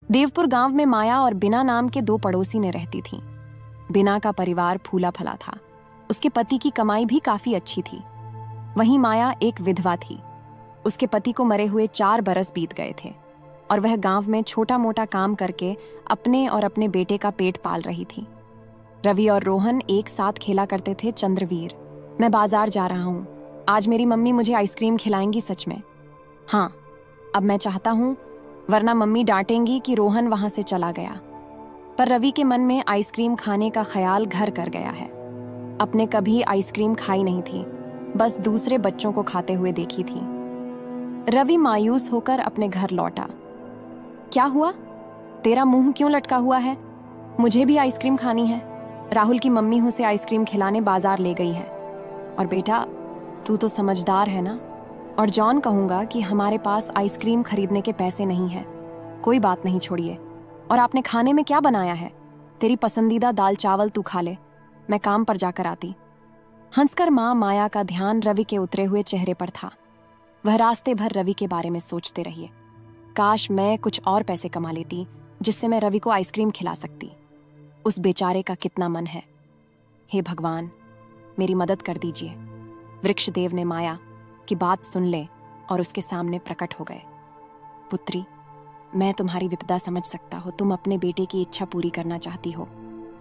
देवपुर गांव में माया और बिना नाम के 2 पड़ोसी ने रहती थीं। बिना का परिवार फूला फला था। उसके पति की कमाई भी काफी अच्छी थी। वहीं माया एक विधवा थी। उसके पति को मरे हुए 4 बरस बीत गए थे और वह गांव में छोटा मोटा काम करके अपने और अपने बेटे का पेट पाल रही थी। रवि और रोहन एक साथ खेला करते थे चंद्रवीर। मैं बाजार जा रहा हूँ, आज मेरी मम्मी मुझे आइसक्रीम खिलाएंगी सच में। हाँ, अब मैं चाहता हूँ, वरना मम्मी डांटेंगी कि रोहन वहां से चला गया। पर रवि के मन में आइसक्रीम खाने का ख्याल घर कर गया है। अपने कभी आइसक्रीम खाई नहीं थी, बस दूसरे बच्चों को खाते हुए देखी थी। रवि मायूस होकर अपने घर लौटा। क्या हुआ? तेरा मुंह क्यों लटका हुआ है? मुझे भी आइसक्रीम खानी है। राहुल की मम्मी उसे आइसक्रीम खिलाने बाजार ले गई है। और बेटा, तू तो समझदार है ना? और जॉन कहूंगा कि हमारे पास आइसक्रीम खरीदने के पैसे नहीं है। कोई बात नहीं, छोड़िए। और आपने खाने में क्या बनाया है? तेरी पसंदीदा दाल चावल तू खा ले, मैं काम पर जाकर आती। हंसकर माँ माया का ध्यान रवि के उतरे हुए चेहरे पर था। वह रास्ते भर रवि के बारे में सोचते रही। काश मैं कुछ और पैसे कमा लेती जिससे मैं रवि को आइसक्रीम खिला सकती। उस बेचारे का कितना मन है। हे भगवान, मेरी मदद कर दीजिए। वृक्षदेव ने माया की बात सुन ले और उसके सामने प्रकट हो गए। पुत्री, मैं तुम्हारी विपदा समझ सकता हूँ। तुम अपने बेटे की इच्छा पूरी करना चाहती हो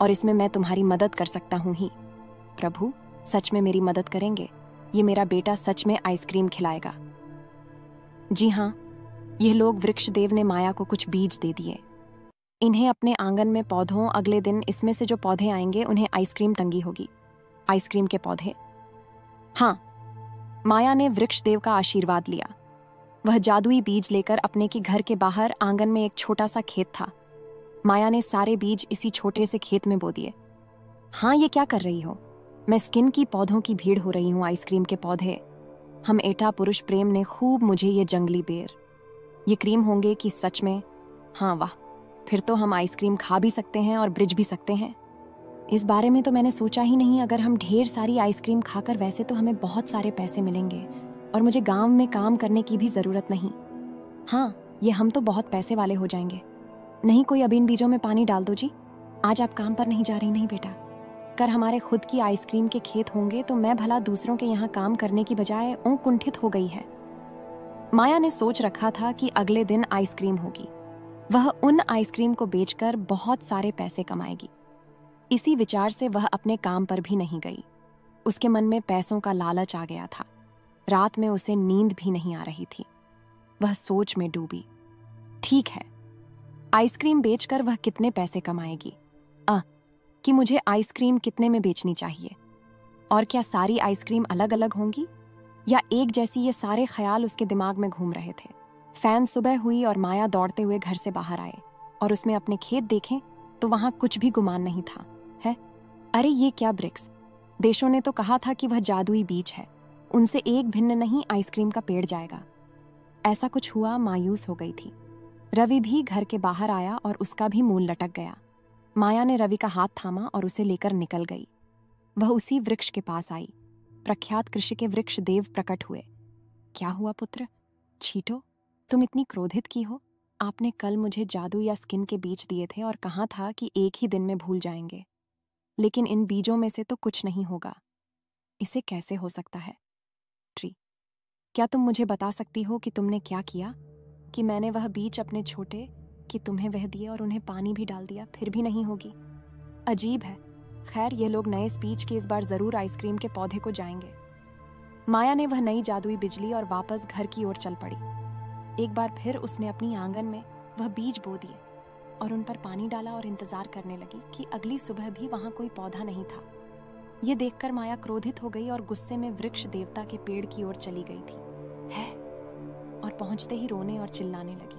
और इसमें मैं तुम्हारी मदद कर सकता हूँ ही। प्रभु, सच में मेरी मदद करेंगे? ये मेरा बेटा सच में आइसक्रीम खिलाएगा? जी हाँ, यह लोग वृक्षदेव ने माया को कुछ बीज दे दिए। इन्हें अपने आंगन में पौधों, अगले दिन इसमें से जो पौधे आएंगे उन्हें आइसक्रीम तंगी होगी। आइसक्रीम के पौधे। हाँ, माया ने वृक्षदेव का आशीर्वाद लिया। वह जादुई बीज लेकर अपने के घर के बाहर आंगन में एक छोटा सा खेत था। माया ने सारे बीज इसी छोटे से खेत में बो दिए। हाँ, ये क्या कर रही हो? मैं स्किन की पौधों की भीड़ हो रही हूँ। आइसक्रीम के पौधे। हम एटा पुरुष प्रेम ने खूब मुझे ये जंगली बेर, ये क्रीम होंगे कि सच में? हाँ, वाह, फिर तो हम आइसक्रीम खा भी सकते हैं और ब्रिज भी सकते हैं। इस बारे में तो मैंने सोचा ही नहीं। अगर हम ढेर सारी आइसक्रीम खाकर, वैसे तो हमें बहुत सारे पैसे मिलेंगे और मुझे गांव में काम करने की भी जरूरत नहीं। हाँ, ये हम तो बहुत पैसे वाले हो जाएंगे। नहीं, कोई अब इन बीजों में पानी डाल दो जी। आज आप काम पर नहीं जा रही? नहीं बेटा, कर हमारे खुद की आइसक्रीम के खेत होंगे तो मैं भला दूसरों के यहाँ काम करने की बजाय कुंठित हो गई है। माया ने सोच रखा था कि अगले दिन आइसक्रीम होगी। वह उन आइसक्रीम को बेचकर बहुत सारे पैसे कमाएगी। इसी विचार से वह अपने काम पर भी नहीं गई। उसके मन में पैसों का लालच आ गया था। रात में उसे नींद भी नहीं आ रही थी। वह सोच में डूबी। ठीक है, आइसक्रीम बेचकर वह कितने पैसे कमाएगी? कि मुझे आइसक्रीम कितने में बेचनी चाहिए? और क्या सारी आइसक्रीम अलग अलग होंगी या एक जैसी? ये सारे ख्याल उसके दिमाग में घूम रहे थे। फैन सुबह हुई और माया दौड़ते हुए घर से बाहर आए और उसमें अपने खेत देखें तो वहां कुछ भी गुमान नहीं था। है, अरे ये क्या ब्रिक्स! देशों ने तो कहा था कि वह जादुई बीज है, उनसे एक भिन्न नहीं आइसक्रीम का पेड़ जाएगा। ऐसा कुछ हुआ, मायूस हो गई थी। रवि भी घर के बाहर आया और उसका भी मूल लटक गया। माया ने रवि का हाथ थामा और उसे लेकर निकल गई। वह उसी वृक्ष के पास आई। प्रख्यात कृषि के वृक्ष देव प्रकट हुए। क्या हुआ पुत्र? छीटो, तुम इतनी क्रोधित की हो? आपने कल मुझे जादू या स्किन के बीज दिए थे और कहा था कि एक ही दिन में भूल जाएंगे, लेकिन इन बीजों में से तो कुछ नहीं होगा। इसे कैसे हो सकता है? ट्री, क्या तुम मुझे बता सकती हो कि तुमने क्या किया? कि मैंने वह बीज अपने छोटे कि तुम्हें वह दिए और उन्हें पानी भी डाल दिया, फिर भी नहीं होगी। अजीब है। खैर, ये लोग नए स्पीच के इस बार जरूर आइसक्रीम के पौधे को जाएंगे। माया ने वह नई जादुई बिजली और वापस घर की ओर चल पड़ी। एक बार फिर उसने अपनी आंगन में वह बीज बो दिए और उन पर पानी डाला और इंतजार करने लगी कि अगली सुबह भी वहां कोई पौधा नहीं था। ये देखकर माया क्रोधित हो गई और गुस्से में वृक्ष देवता के पेड़ की ओर चली गई थी। है, और पहुंचते ही रोने और चिल्लाने लगी।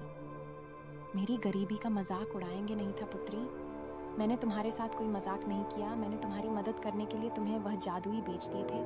मेरी गरीबी का मजाक उड़ाएंगे नहीं था पुत्री। मैंने तुम्हारे साथ कोई मजाक नहीं किया। मैंने तुम्हारी मदद करने के लिए तुम्हें वह जादुई बेच दिए थे,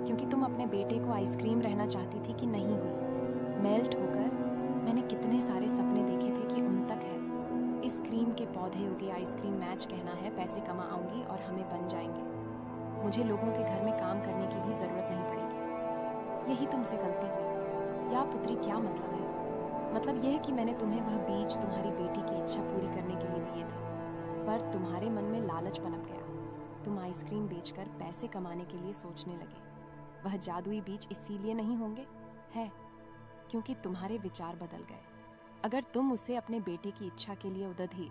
क्योंकि तुम अपने बेटे को आइसक्रीम रहना चाहती थी कि नहीं हुई। मेल्ट होकर मैंने कितने सारे सपने देखे थे कि उन तक है। इस क्रीम के पौधे उगे, आइसक्रीम मैच कहना है, पैसे कमाऊंगी और हमें बन जाएंगे। मुझे लोगों के घर में काम करने की भी जरूरत नहीं पड़ेगी। यही तुमसे गलती हुई। या पुत्री, क्या मतलब है? मतलब यह है कि मैंने तुम्हें वह बीज तुम्हारी बेटी की इच्छा पूरी करने के लिए दिए थे, पर तुम्हारे मन में लालच पनप गया। तुम आइसक्रीम बेचकर पैसे कमाने के लिए सोचने लगे। वह जादुई बीज इसीलिए नहीं होंगे, है क्योंकि तुम्हारे विचार बदल गए। अगर तुम उसे अपने बेटे की इच्छा के लिए उदधी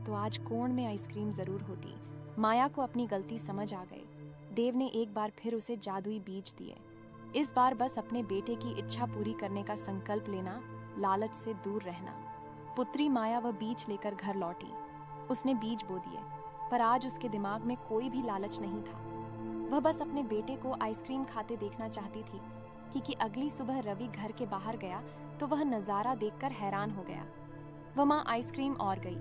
तो आज कोण में आइसक्रीम जरूर होती। माया को अपनी गलती समझ आ गई। देव ने एक बार फिर उसे जादुई बीज दिए। इस बार बस अपने बेटे की इच्छा पूरी करने का संकल्प लेना, लालच से दूर रहना। पुत्री माया वह बीज लेकर घर लौटी। उसने बीज बो दिए, पर आज उसके दिमाग में कोई भी लालच नहीं था। वह बस अपने बेटे को आइसक्रीम खाते देखना चाहती थी, क्योंकि अगली सुबह रवि घर के बाहर गया तो वह नजारा देखकर हैरान हो गया। वह माँ आइसक्रीम और गई।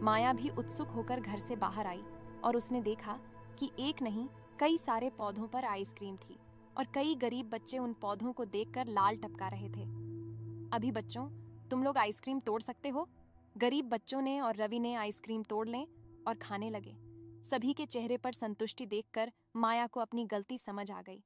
माया भी उत्सुक होकर घर से बाहर आई और उसने देखा कि एक नहीं कई सारे पौधों पर आइसक्रीम थी और कई गरीब बच्चे उन पौधों को देखकर लाल टपका रहे थे। अभी बच्चों, तुम लोग आइसक्रीम तोड़ सकते हो। गरीब बच्चों ने और रवि ने आइसक्रीम तोड़ लें और खाने लगे। सभी के चेहरे पर संतुष्टि देखकर माया को अपनी गलती समझ आ गई।